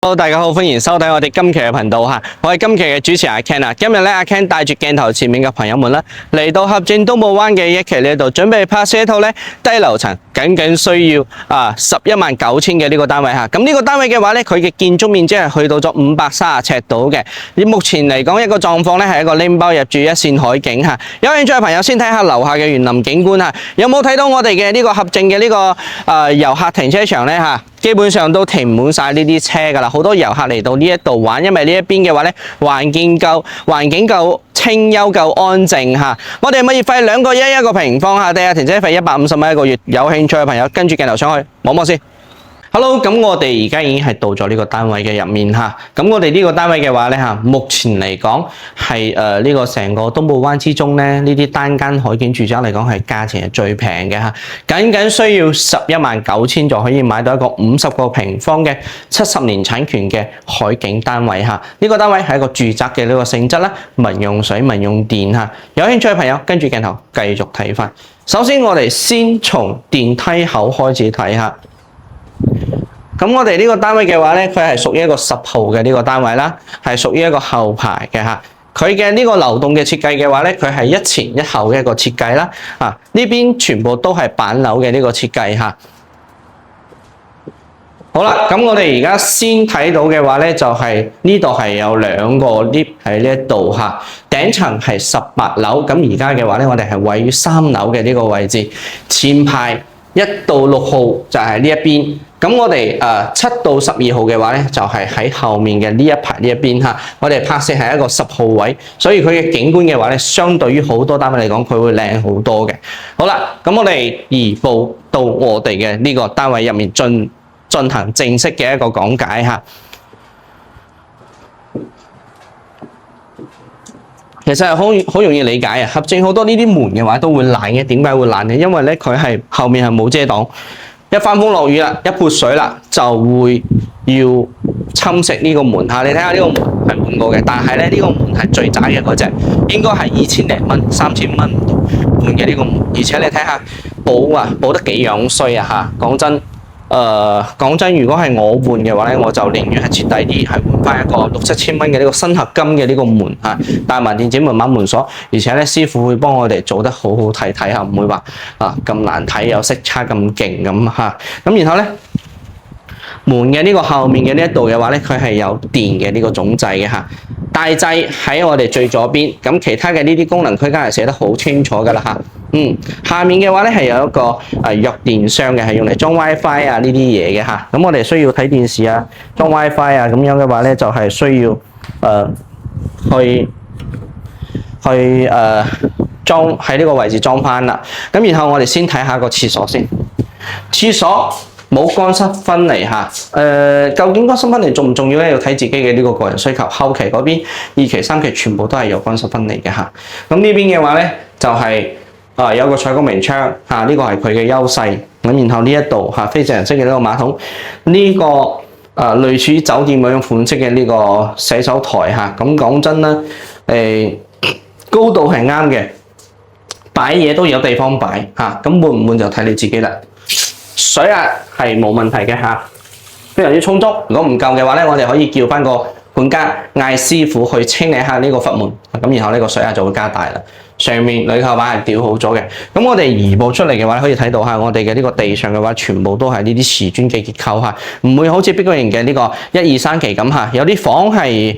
Hello， 大家好，歡迎收睇我哋今期嘅頻道嚇，我係今期嘅主持人阿 Ken 啊。今日咧，阿 Ken 帶住鏡頭前面嘅朋友們啦，嚟到合正東武灣嘅一期呢度，準備拍攝一套咧低樓層，僅需要119000嘅呢個單位嚇。咁呢個單位嘅話咧，佢嘅建築面積係去到咗530尺度嘅。以目前嚟講，一個狀況咧係一個拎包入住一線海景嚇。有興趣嘅朋友先睇下樓下嘅園林景觀嚇，有冇睇到我哋嘅呢個合正嘅呢個遊客停車場咧嚇？基本上都停滿晒呢啲車㗎啦，好多遊客嚟到呢一度玩，因為呢一邊嘅話咧環境夠清幽夠安靜嚇。我哋物業費2.1一個平方嚇，地下停車費150蚊一個月。有興趣嘅朋友跟住鏡頭上去望望先。Hello， 咁我哋而家已經係到咗呢個單位嘅入面嚇。咁我哋呢個單位嘅話咧嚇，目前嚟講係呢個成個東武灣之中咧，呢啲單間海景住宅嚟講係價錢係最平嘅嚇，僅需要119000就可以買到一個50個平方嘅70年產權嘅海景單位嚇。呢個單位係一個住宅嘅呢個性質啦，民用水、民用電嚇。有興趣嘅朋友跟住鏡頭繼續睇翻。首先我哋先從電梯口開始睇下。咁我哋呢個單位嘅話咧，佢係屬於一個10號嘅呢個單位啦，係屬於一個後排嘅嚇。佢嘅呢個流動嘅設計嘅話咧，佢係一前一後嘅一個設計啦。呢邊全部都係板樓嘅呢個設計嚇。好啦，咁我哋而家先睇到嘅話咧，就係呢度係有2個 lift 喺呢一度嚇，頂層係18樓。咁而家嘅話咧，我哋係位於3樓嘅呢個位置，前排1到6號就係呢一邊。咁我哋7到12號嘅話咧，就係喺後面嘅呢一排呢一邊嚇。我哋拍攝係一個10號位，所以佢嘅景觀嘅話咧，相對於好多單位嚟講，佢會靚好多嘅。好啦，咁我哋移步到我哋嘅呢個單位入面進行正式嘅一個講解嚇。其實係好容易理解啊！合正好多呢啲門嘅話都會爛嘅，點解會爛呢？因為咧佢係後面係冇遮擋。一翻風落雨啦，一潑水啦，就會要侵蝕呢個門嚇。你睇下呢個門係換過嘅，但係咧呢個門係最窄嘅嗰隻，應該係2000零蚊、3000蚊唔到換嘅呢個門。而且你睇下保得幾樣衰啊嚇！講真，如果係我換嘅話咧，我就寧願係徹底啲，係換翻一個6、7千蚊嘅呢個新合金嘅呢個門嚇，帶埋電子門板門鎖，而且咧師傅會幫我哋做得好好睇下，唔會話咁難睇有色差咁勁咁嚇。咁然後咧門嘅呢個後面嘅呢一度嘅話咧，佢係有電嘅呢個總掣嘅嚇，大掣喺我哋最左邊，咁其他嘅呢啲功能區間係寫得好清楚㗎啦嚇。下面嘅話咧係有一個弱電箱嘅，係用嚟裝 WiFi 啊呢啲嘢嘅嚇。咁我哋需要睇電視啊、裝 WiFi 啊咁樣嘅話咧，就係需要去裝喺呢個位置裝翻啦。咁然後我哋先睇下個廁所先。廁所冇乾濕分離嚇。究竟乾濕分離重唔重要咧？要睇自己嘅呢個個人需求。後期嗰邊2期、3期全部都係有乾濕分離嘅嚇。咁呢邊嘅話咧就係有個採光明窗嚇，呢個係佢嘅優勢。咁然後呢一度非正人式嘅呢個馬桶，呢個類似酒店嗰種款式嘅呢個洗手台嚇。咁講真啦，高度係啱嘅，擺嘢都有地方擺嚇。咁換唔換就睇你自己啦。水壓係冇問題嘅嚇，非常之充足。如果唔夠嘅話咧，我哋可以叫翻個管家嗌師傅去清理下呢個閥門，咁然後呢個水壓就會加大啦。上面鋁扣板係吊好咗嘅。咁我哋移步出嚟嘅話，可以睇到嚇，我哋嘅呢個地上嘅話，全部都係呢啲瓷磚嘅結構嚇，唔會好似碧桂園嘅呢個1、2、3期咁嚇。有啲房係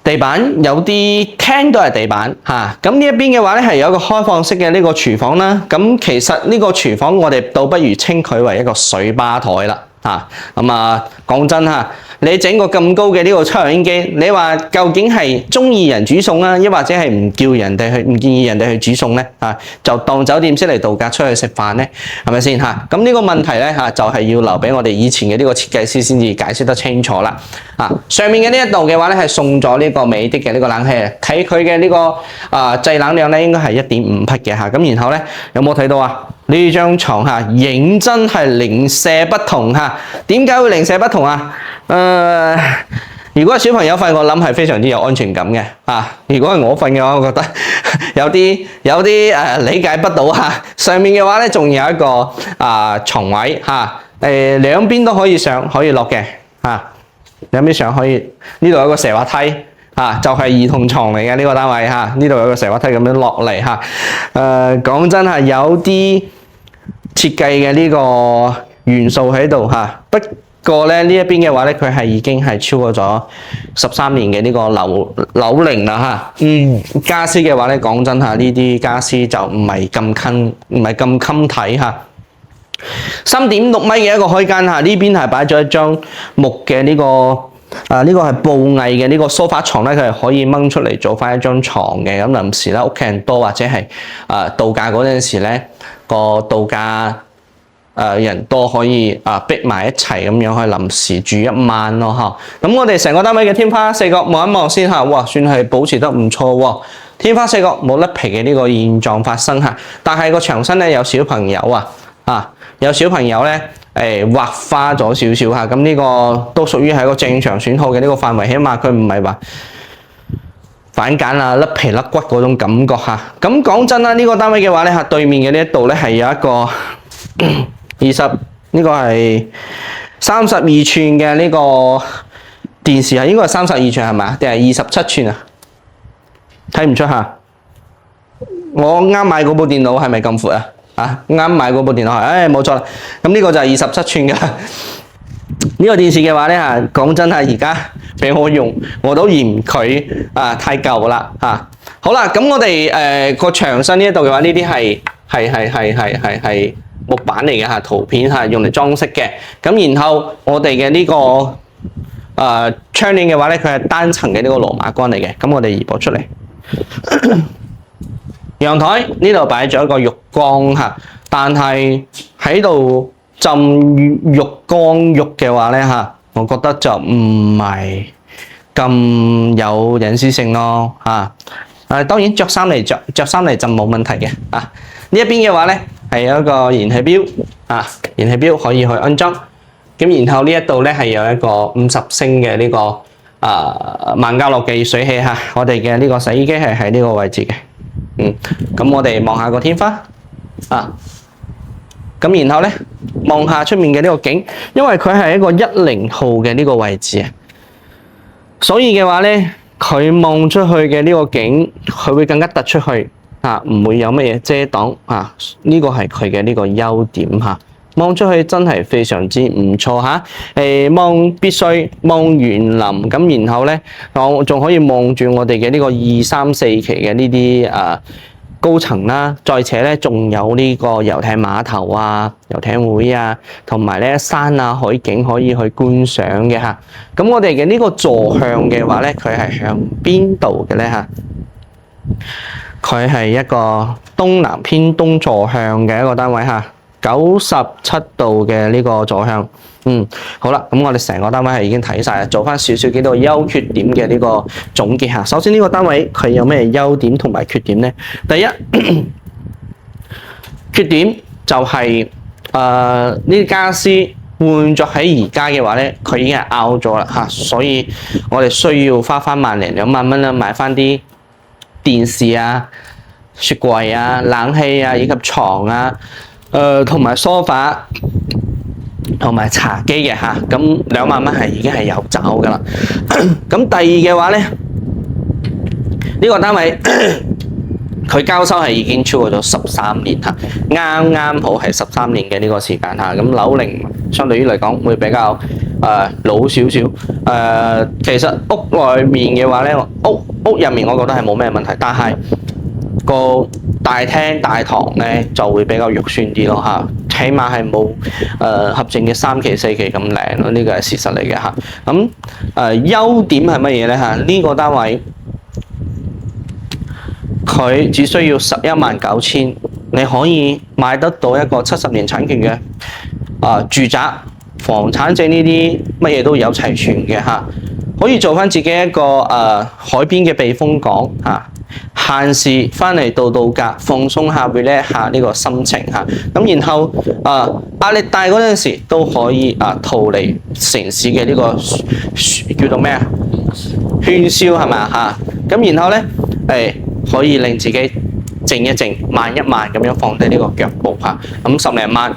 地板，有啲廳都係地板嚇。咁呢一邊嘅話咧，係有一個開放式嘅呢個廚房啦。咁其實呢個廚房我哋倒不如稱佢為一個水吧台啦嚇。講真嚇。你整個咁高嘅呢個抽油煙機，你話究竟係中意人煮餸啊，抑或者係唔建議人哋去煮餸咧？就當酒店式嚟度假出去食飯咧，係咪先嚇？咁呢個問題咧就係要留俾我哋以前嘅呢個設計師先至解釋得清楚啦。上面嘅呢一度嘅話咧係送咗呢個美的嘅呢個冷氣，睇佢嘅呢個製冷量咧應該係1.5匹嘅嚇。咁然後咧有冇睇到啊？呢張床嚇認真係零舍不同嚇。點解會零舍不同啊？如果係小朋友瞓，我諗係非常之有安全感嘅。如果係我瞓嘅話，我覺得有啲理解不到嚇。上面嘅話咧，仲有一個床位嚇，兩邊都可以上可以落嘅嚇。有咩相可以？呢度有個蛇滑梯就係兒童床嚟嘅呢個單位呢度有個蛇滑梯咁樣落嚟講真係有啲設計嘅呢個元素喺度不過咧呢一邊嘅話咧，佢係已經係超過咗13年嘅呢個樓齡啦家私嘅話咧，講真呢啲家私就唔係咁襟睇3.6米嘅一個開間呢邊係擺咗一張木嘅呢個呢個係布藝嘅呢個梳化床咧，佢係可以掹出嚟做翻一張床嘅。咁臨時咧屋企人多或者係度假嗰陣時咧，個度假人多可以逼埋一齊咁樣去臨時住一晚咯咁我哋成個單位嘅天花四角望一望先哇，算係保持得唔錯喎。天花四角冇甩皮嘅呢個現狀發生但係個牆身咧有小朋友有小朋友咧劃花咗少少咁呢個都屬於係一個正常損耗嘅呢個範圍，起碼佢唔係話反揀甩皮甩骨嗰種感覺咁講真啦，呢個單位嘅話咧對面嘅呢一度咧係有一個呢個係32寸嘅呢個電視應該係32寸係咪定係27寸睇唔出我啱買嗰部電腦係咪咁闊啱買嗰部電腦冇錯啦。咁呢個就係27寸嘅呢個電視嘅話咧講真而家俾我用我都嫌佢太舊啦好啦，咁我哋個牆身呢一度嘅話，呢啲係木板嚟嘅圖片用嚟裝飾嘅。咁然後我哋嘅呢個窗簾嘅話咧，佢係單層嘅呢個羅馬杆嚟嘅。咁我哋移步出嚟。陽台呢度擺咗一個浴缸但係喺度浸浴缸浴嘅話咧我覺得就唔係咁有隱私性咯當然着衫嚟浸冇問題嘅呢一邊嘅話咧係有一個燃氣錶燃氣錶可以去安裝。咁然後呢一度咧係有一個50升嘅呢個萬家樂嘅熱水器我哋嘅呢個洗衣機係喺呢個位置嘅。咁我哋望下個天花咁然後咧望下出面嘅呢個景，因為佢係一個10號嘅呢個位置所以嘅話咧佢望出去嘅呢個景佢會更加突出去唔會有乜嘢遮擋呢個係佢嘅呢個優點望出去真係非常之唔錯望必須望園林咁，然後咧我仲可以望住我哋嘅呢個2、3、4期嘅呢啲高層啦，再且咧仲有呢個遊艇碼頭遊艇會同埋咧山海景可以去觀賞嘅咁我哋嘅呢個坐向嘅話咧，佢係向邊度嘅咧佢係一個東南偏東坐向嘅一個單位97度嘅呢個坐向。好啦，咁我哋成個單位係已經睇晒，做翻少少幾個優缺點嘅呢個總結首先呢個單位佢有咩優點同埋缺點呢？第一缺點就係呢啲家私換作喺而家嘅話咧，佢已經係 out 咗啦所以我哋需要花翻1萬零2萬蚊買翻啲電視雪櫃冷氣以及床同埋梳化同埋茶几嘅咁2萬蚊係已經係有找噶啦。咁第二嘅話咧，呢個單位佢交收係已經超過咗13年啱啱好係13年嘅呢個時間咁樓齡相對於嚟講會比較老少少。其實屋內面嘅話咧，屋入面我覺得係冇咩問題，但係個大廳大堂咧就會比較肉酸啲咯起碼係冇合正嘅3期4期咁靚咯，呢個係事實嚟嘅咁優點係乜嘢咧呢個單位佢只需要119000，你可以買得到一個70年產權嘅住宅房產證，呢啲乜嘢都有齊全嘅可以做翻自己一個海邊嘅避風港閒時翻嚟度假放鬆下 relax 下呢個心情咁然後壓力大嗰陣時都可以逃離城市嘅呢個叫做咩喧囂係咪咁然後咧可以令自己靜一靜慢一慢咁樣放低呢個腳步咁10零萬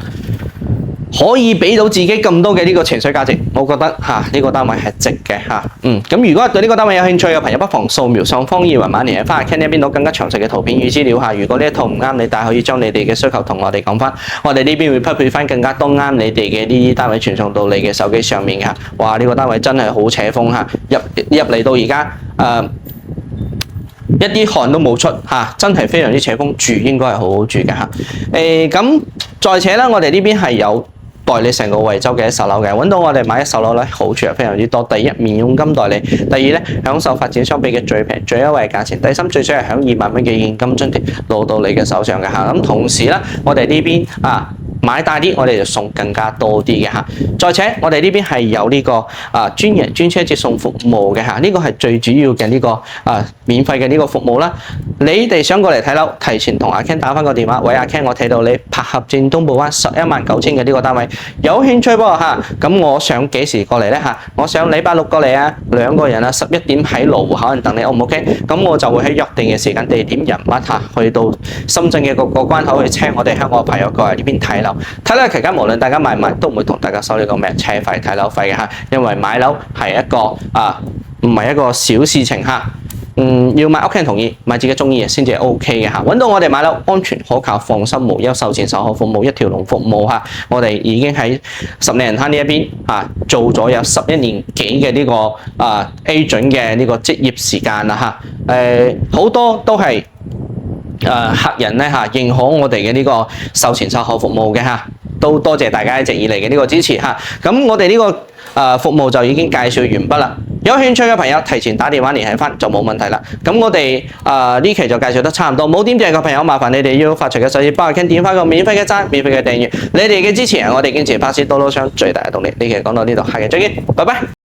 可以俾到自己咁多嘅呢個情緒價值，我覺得呢個單位係值嘅咁如果對呢個單位有興趣嘅朋友，不妨掃描上方二維碼連翻Ken呢邊度更加詳細嘅圖片與資料如果呢一套唔啱你，但係可以將你哋嘅需求同我哋講翻，我哋呢邊會匹配翻更加多啱你哋嘅呢啲單位傳送到你嘅手機上面哇！呢個單位真係好扯風入嚟到而家一啲汗都冇出真係非常之扯風，住應該係好好住嘅咁再且咧，我哋呢邊係有代理成個惠州嘅一手樓嘅，揾到我哋買一手樓咧，好處係非常之多。第一，免佣金代理；第二咧，享受發展商俾嘅最平、最優惠嘅價錢；第三，最少係享2萬蚊嘅現金津貼攞到你嘅手上嘅咁同時咧，我哋呢邊買大啲，我哋就送更加多啲嘅再且我哋呢邊係有呢個專人專車接送服務嘅呢個係最主要嘅呢個免費嘅呢個服務啦。你哋想過嚟睇樓，提前同阿 Ken 打翻個電話，喂阿 Ken， 我睇到你柏合鎮東部灣119000嘅呢個單位，有興趣噃咁我想幾時過嚟咧我想禮拜六過嚟2個人11點喺羅湖口岸等你 O 唔 OK？ 咁我就會喺約定嘅時間、地點、人物去到深圳嘅各個關口去車我哋香港嘅朋友過嚟呢邊睇樓。睇樓期間，無論大家買唔買，都唔會同大家收呢個咩車費、睇樓費嘅因為買樓係一個唔係一個小事情要買屋企人同意，買自己中意嘅先至係 OK 嘅揾到我哋買樓安全可靠、放心無憂、售前售後服務一條龍服務我哋已經喺十里人灘呢一邊做咗有11年幾嘅呢個A 準嘅呢個職業時間啦好多都係客人咧認可我哋嘅呢個售前售後服務嘅都多謝大家一直以嚟嘅呢個支持咁我哋呢個服務就已經介紹完畢啦。有興趣嘅朋友提前打電話聯繫翻就冇問題啦。咁我哋呢期就介紹得差唔多，冇點讚嘅朋友麻煩你哋要發財嘅手指幫阿 Ken 點翻個免費嘅讚、免費嘅訂閱，你哋嘅支持係我哋堅持拍攝多多相最大嘅動力。呢期講到呢度，下期再見，拜拜。